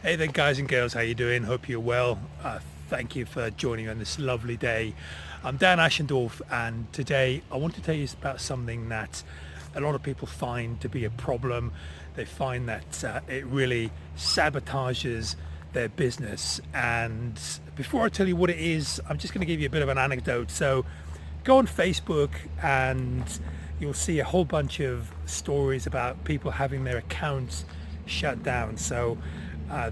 Hey there, guys and girls. How you doing? Hope you're well. Thank you for joining me on this lovely day. I'm Dan Ashendorf, and today I want to tell you about something that a lot of people find to be a problem. They find that it really sabotages their business. And before I tell you what it is, I'm just going to give you a bit of an anecdote. So, go on Facebook and you'll see a whole bunch of stories about people having their accounts shut down. So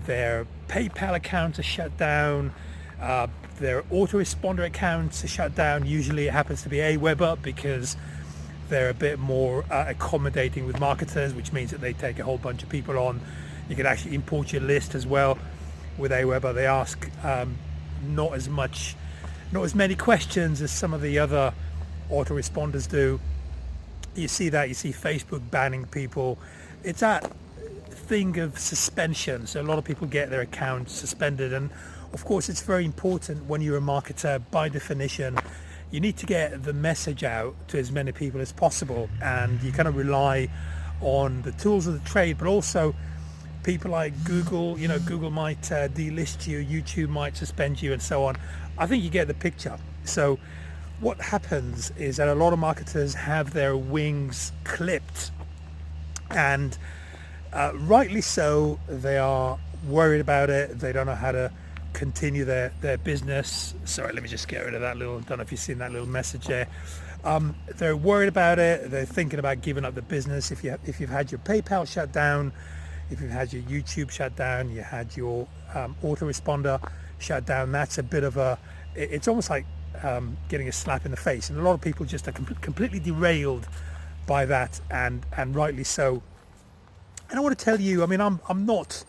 their PayPal accounts are shut down, uh, their autoresponder accounts are shut down. Usually it happens to be Aweber because they're a bit more accommodating with marketers, which means that they take a whole bunch of people on. You can actually import your list as well with Aweber. They ask not as much, not as many questions as some of the other autoresponders do. You see that, you see Facebook banning people. It's that thing of suspension. So a lot of people get their accounts suspended, and of course it's very important when you're a marketer. By definition, you need to get the message out to as many people as possible, and you kind of rely on the tools of the trade, but also people like Google. You know, Google might delist you, YouTube might suspend you, and so on. I think you get the picture. So what happens is that a lot of marketers have their wings clipped, and rightly so. They are worried about it. They don't know how to continue their business. Sorry, let me just get rid of that little, don't know if you've seen that little message there. They're worried about it. They're thinking about giving up the business. If you've had your PayPal shut down, if you've had your YouTube shut down, you had your autoresponder shut down, that's a bit of a, it's almost like getting a slap in the face. And a lot of people just are completely derailed by that, and rightly so. And I want to tell you, I mean, I'm not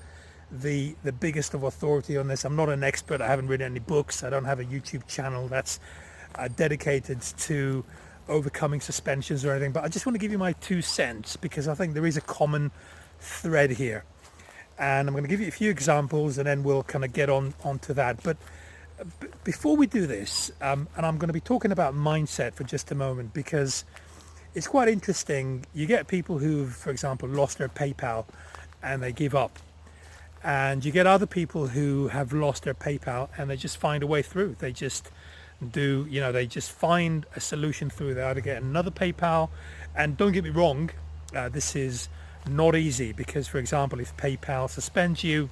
the biggest of authority on this. I'm not an expert. I haven't written any books. I don't have a YouTube channel that's dedicated to overcoming suspensions or anything. But I just want to give you my 2 cents, because I think there is a common thread here. And I'm going to give you a few examples, and then we'll kind of get onto that. But before we do this, and I'm going to be talking about mindset for just a moment, because it's quite interesting. You get people who've, for example, lost their PayPal and they give up. And you get other people who have lost their PayPal and they just find a way through. They just do, you know, they just find a solution through. They either get another PayPal, and don't get me wrong, this is not easy, because, for example, if PayPal suspends you,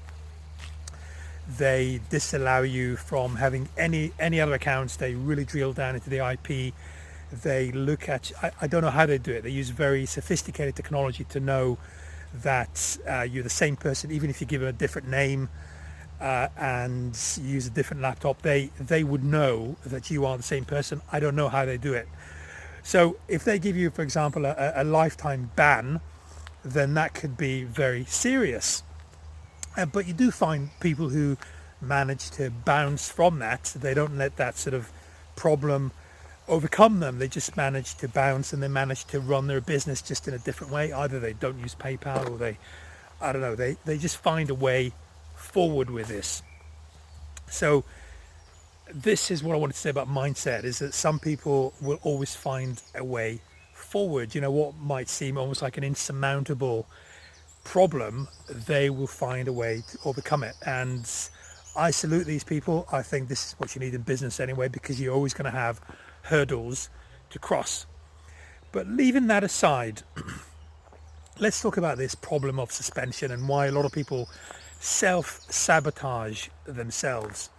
they disallow you from having any other accounts. They really drill down into the IP. They look at, I don't know how they do it. They use very sophisticated technology to know that you're the same person, even if you give them a different name and use a different laptop. They would know that you are the same person. I don't know how they do it. So if they give you, for example, a lifetime ban, then that could be very serious. But you do find people who manage to bounce from that. They don't let that sort of problem overcome them. They just manage to bounce, and they manage to run their business just in a different way. Either they don't use PayPal, or I don't know, they just find a way forward with this. So this is what I wanted to say about mindset, is that some people will always find a way forward. You know, what might seem almost like an insurmountable problem, they will find a way to overcome it. And I salute these people. I think this is what you need in business anyway, because you're always going to have hurdles to cross. But leaving that aside, let's talk about this problem of suspension and why a lot of people self-sabotage themselves.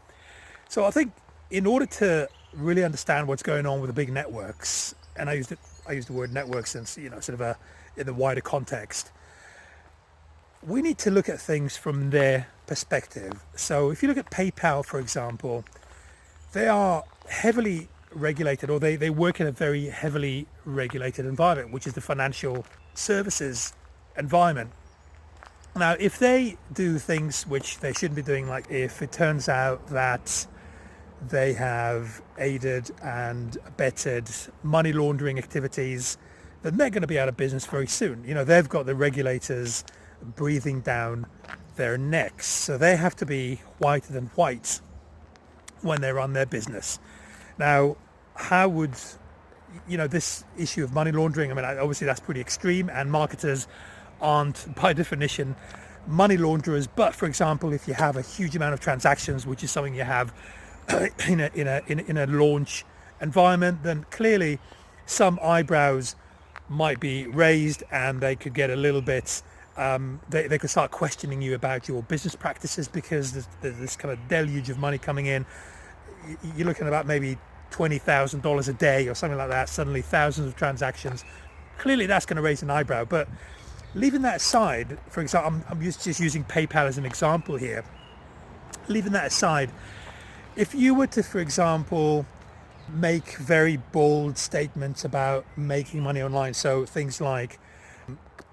So I think in order to really understand what's going on with the big networks, and I use the word network since, you know, sort of in the wider context, we need to look at things from their perspective. So if you look at PayPal, for example, they are heavily regulated, or they work in a very heavily regulated environment, which is the financial services environment. Now, if they do things which they shouldn't be doing, like if it turns out that they have aided and abetted money laundering activities, then they're going to be out of business very soon. You know, they've got the regulators breathing down their necks, so they have to be whiter than white when they run their business. Now, how would, you know, this issue of money laundering, I mean, obviously that's pretty extreme, and marketers aren't by definition money launderers. But for example, if you have a huge amount of transactions, which is something you have in a launch environment, then clearly some eyebrows might be raised, and they could get a little bit they could start questioning you about your business practices, because there's this kind of deluge of money coming in. You're looking at about maybe $20,000 a day or something like that, suddenly thousands of transactions. Clearly that's going to raise an eyebrow. But leaving that aside, for example, I'm just using PayPal as an example here. Leaving that aside, if you were to, for example, make very bold statements about making money online, so things like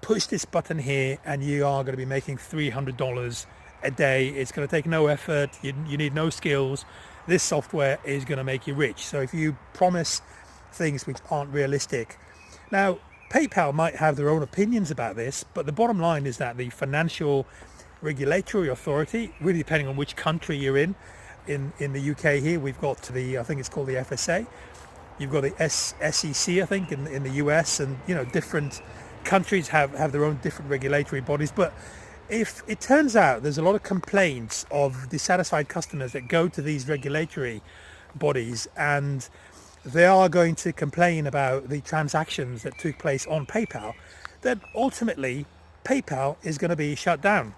push this button here and you are going to be making $300 a day, it's going to take no effort, you need no skills, this software is going to make you rich. So if you promise things which aren't realistic. Now, PayPal might have their own opinions about this, but the bottom line is that the financial regulatory authority, really depending on which country you're in the UK here, we've got I think it's called the FSA. You've got the SEC, I think, in the US, and different countries have their own different regulatory bodies. But if it turns out there's a lot of complaints of dissatisfied customers that go to these regulatory bodies, and they are going to complain about the transactions that took place on PayPal, then ultimately PayPal is going to be shut down.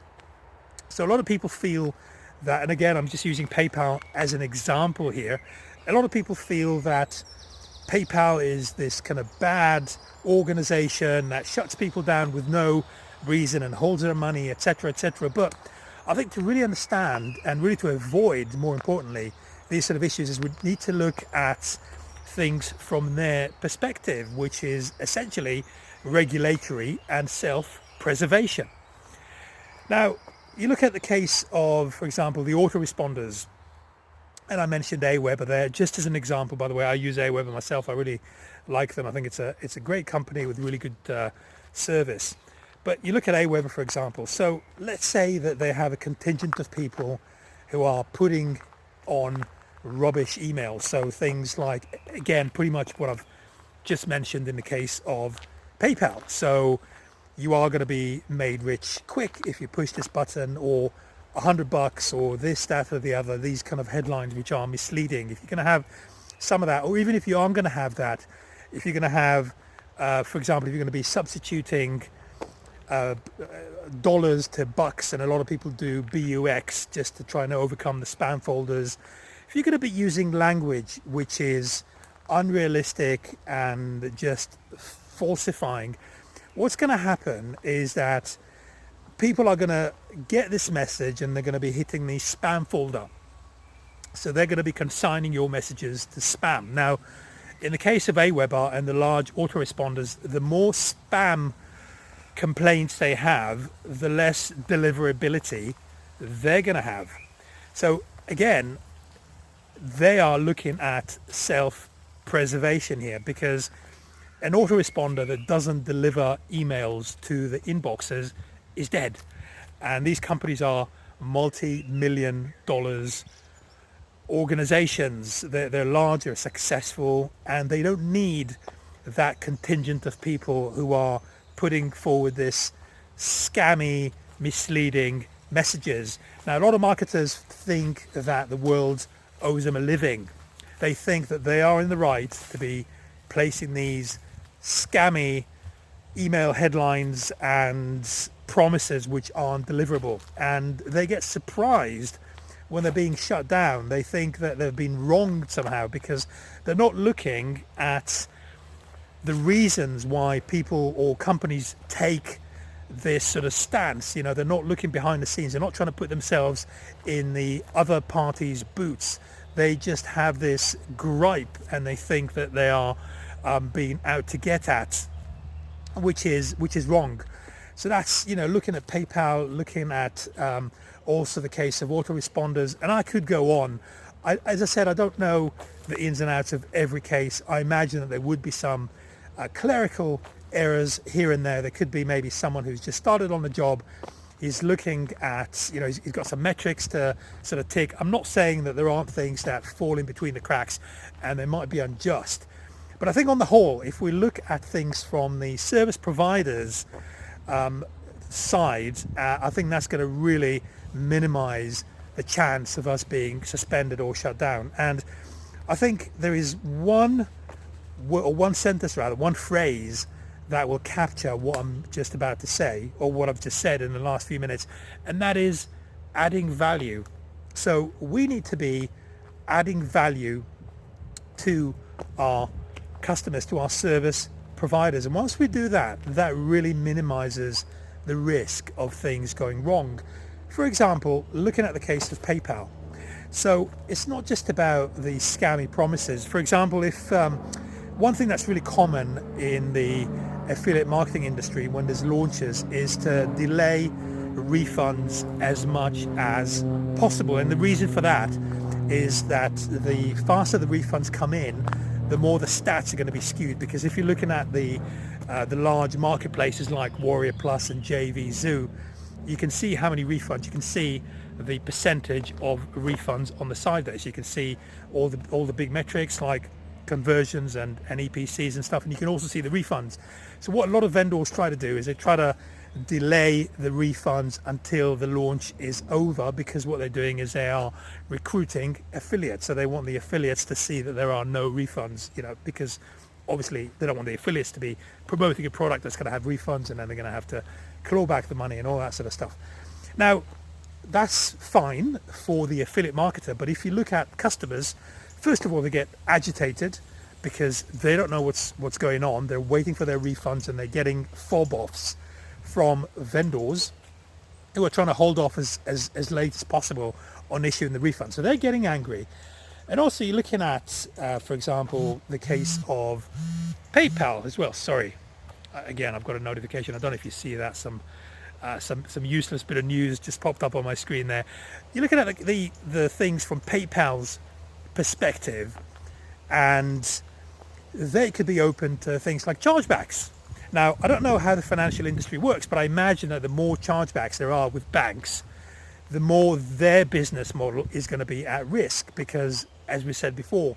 So a lot of people feel that, and again, I'm just using PayPal as an example here, a lot of people feel that PayPal is this kind of bad organization that shuts people down with no reason and holds their money, etc., etc. But I think to really understand and really to avoid, more importantly, these sort of issues, is we need to look at things from their perspective, which is essentially regulatory and self-preservation. Now, you look at the case of, for example, the autoresponders, and I mentioned Aweber there just as an example. By the way, I use Aweber myself. I really like them. I think it's a great company with really good service. But you look at Aweber, for example. So let's say that they have a contingent of people who are putting on rubbish emails. So things like, again, pretty much what I've just mentioned in the case of PayPal. So you are going to be made rich quick if you push this button, or $100, or this, that, or the other, these kind of headlines which are misleading. If you're going to have some of that, or even if you aren't going to have that, if you're going to have, for example, if you're going to be substituting dollars to bucks, and a lot of people do BUX just to try and overcome the spam folders. If you're going to be using language which is unrealistic and just falsifying, what's going to happen is that people are going to get this message and they're going to be hitting the spam folder. So they're going to be consigning your messages to spam. Now, in the case of Aweber and the large autoresponders, the more spam complaints they have, the less deliverability they're going to have. So again, they are looking at self-preservation here, because an autoresponder that doesn't deliver emails to the inboxes is dead. And these companies are multi-million dollars organizations. They're large, they're successful, and they don't need that contingent of people who are putting forward this scammy, misleading messages. Now, a lot of marketers think that the world owes them a living. They think that they are in the right to be placing these scammy email headlines and promises which aren't deliverable, and they get surprised when they're being shut down. They think that they've been wronged somehow, because they're not looking at the reasons why people or companies take this sort of stance. They're not looking behind the scenes. They're not trying to put themselves in the other party's boots. They just have this gripe, and they think that they are being out to get at, which is wrong. So that's, looking at PayPal, looking at also the case of autoresponders, and I could go on. As I said, I don't know the ins and outs of every case. I imagine that there would be some clerical errors here and there. There could be maybe someone who's just started on the job. He's looking at, he's got some metrics to sort of tick. I'm not saying that there aren't things that fall in between the cracks and they might be unjust. But I think on the whole, if we look at things from the service providers' side, I think that's going to really minimize the chance of us being suspended or shut down. And I think there is one sentence, rather, one phrase that will capture what I'm just about to say, or what I've just said in the last few minutes, and that is adding value. So we need to be adding value to our customers, to our service providers. And once we do that, that really minimizes the risk of things going wrong. For example, looking at the case of PayPal. So it's not just about the scammy promises. For example, if one thing that's really common in the affiliate marketing industry when there's launches is to delay refunds as much as possible. And the reason for that is that the faster the refunds come in, the more the stats are going to be skewed. Because if you're looking at the large marketplaces like Warrior Plus and JVZoo, you can see how many refunds. You can see the percentage of refunds on the side there. So you can see all the big metrics like conversions and EPCs and stuff, and you can also see the refunds. So what a lot of vendors try to do is they try to delay the refunds until the launch is over, because what they're doing is they are recruiting affiliates. So they want the affiliates to see that there are no refunds, because obviously they don't want the affiliates to be promoting a product that's going to have refunds and then they're going to have to claw back the money and all that sort of stuff. Now, that's fine for the affiliate marketer, but if you look at customers, first of all, they get agitated because they don't know what's going on. They're waiting for their refunds and they're getting fob-offs from vendors who are trying to hold off as late as possible on issuing the refund. So they're getting angry. And also you're looking at, for example, the case of PayPal as well. Sorry, again, I've got a notification. I don't know if you see that. Some useless bit of news just popped up on my screen there. You're looking at the things from PayPal's perspective, and they could be open to things like chargebacks. Now, I don't know how the financial industry works, but I imagine that the more chargebacks there are with banks, the more their business model is going to be at risk, because, as we said before,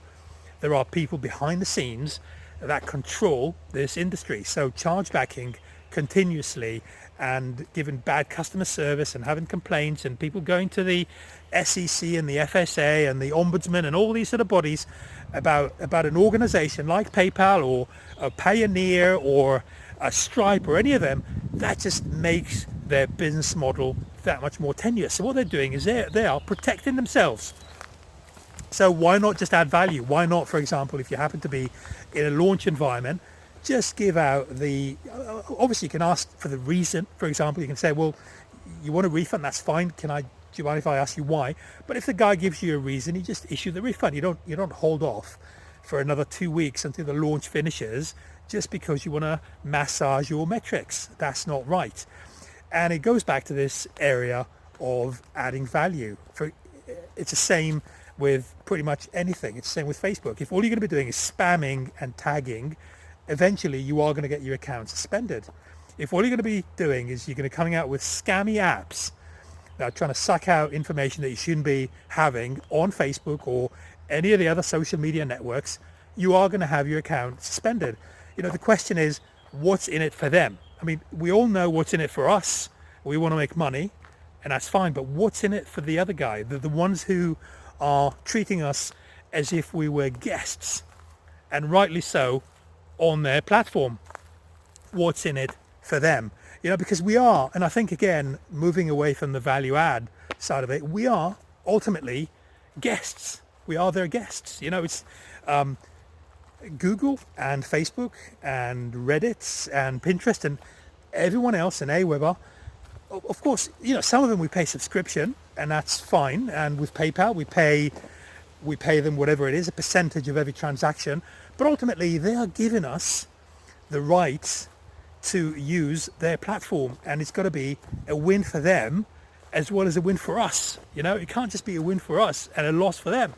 there are people behind the scenes that control this industry. So chargebacking continuously and giving bad customer service and having complaints and people going to the SEC and the FSA and the Ombudsman and all these sort of bodies about an organization like PayPal or a Payoneer or a Stripe or any of them, that just makes their business model that much more tenuous. So what they're doing is they are protecting themselves. So why not just add value? Why not, for example, if you happen to be in a launch environment, just give out obviously you can ask for the reason. For example, you can say, well, you want a refund, that's fine. Do you mind if I ask you why? But if the guy gives you a reason, you just issue the refund. You don't hold off for another 2 weeks until the launch finishes just because you want to massage your metrics. That's not right. And it goes back to this area of adding value. It's the same with pretty much anything. It's the same with Facebook. If all you're going to be doing is spamming and tagging, eventually you are going to get your account suspended. If all you're going to be doing is you're going to be coming out with scammy apps that are trying to suck out information that you shouldn't be having on Facebook or any of the other social media networks, you are going to have your account suspended. The question is, what's in it for them? I mean, we all know what's in it for us. We want to make money, and that's fine. But what's in it for the other guy, the ones who are treating us as if we were guests, and rightly so, on their platform? What's in it for them? Because we are, and I think, again, moving away from the value add side of it, we are ultimately guests. We are their guests. It's Google and Facebook and Reddit and Pinterest and everyone else and Aweber. Of course, some of them we pay subscription, and that's fine. And with PayPal, we pay them whatever it is, a percentage of every transaction. But ultimately, they are giving us the right to use their platform, and it's got to be a win for them as well as a win for us. It can't just be a win for us and a loss for them.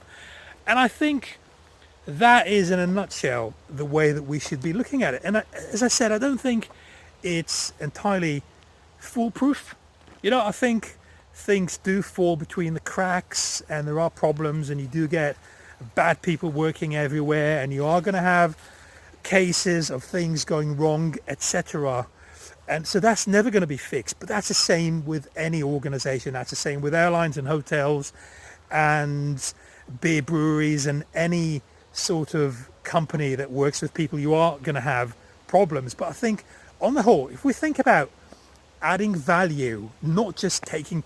And I think that is, in a nutshell, the way that we should be looking at it. And as I said, I don't think it's entirely foolproof. I think things do fall between the cracks, and there are problems, and you do get bad people working everywhere, and you are going to have cases of things going wrong, etc. And so that's never going to be fixed. But that's the same with any organization. That's the same with airlines and hotels and beer breweries and any sort of company that works with people. You are going to have problems. But I think on the whole, if we think about adding value, not just taking,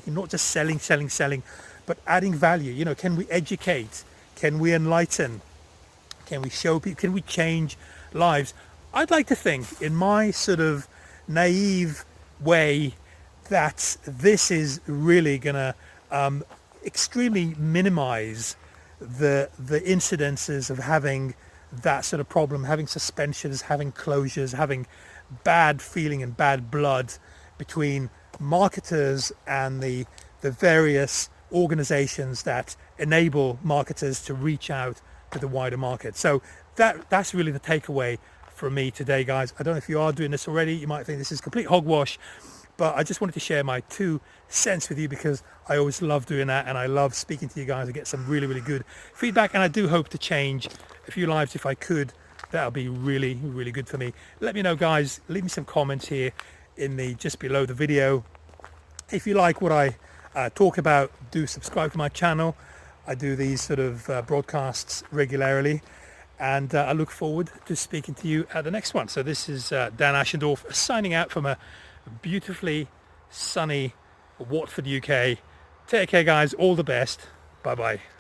not just selling, but adding value, can we educate? Can we enlighten? Can we show people? Can we change lives? I'd like to think, in my sort of naive way, that this is really going to extremely minimize the incidences of having that sort of problem, having suspensions, having closures, having bad feeling and bad blood between marketers and the various organizations that enable marketers to reach out to the wider market. So that's really the takeaway from me today, guys. I don't know if you are doing this already. You might think this is complete hogwash, but I just wanted to share my 2 cents with you because I always love doing that, and I love speaking to you guys and get some really, really good feedback. And I do hope to change a few lives if I could. That would be really, really good for me. Let me know, guys. Leave me some comments here in the just below the video. If you like what I talk about, do subscribe to my channel. I do these sort of broadcasts regularly, and I look forward to speaking to you at the next one. So this is Dan Ashendorf signing out from a beautifully sunny Watford, UK. Take care, guys. All the best. Bye bye.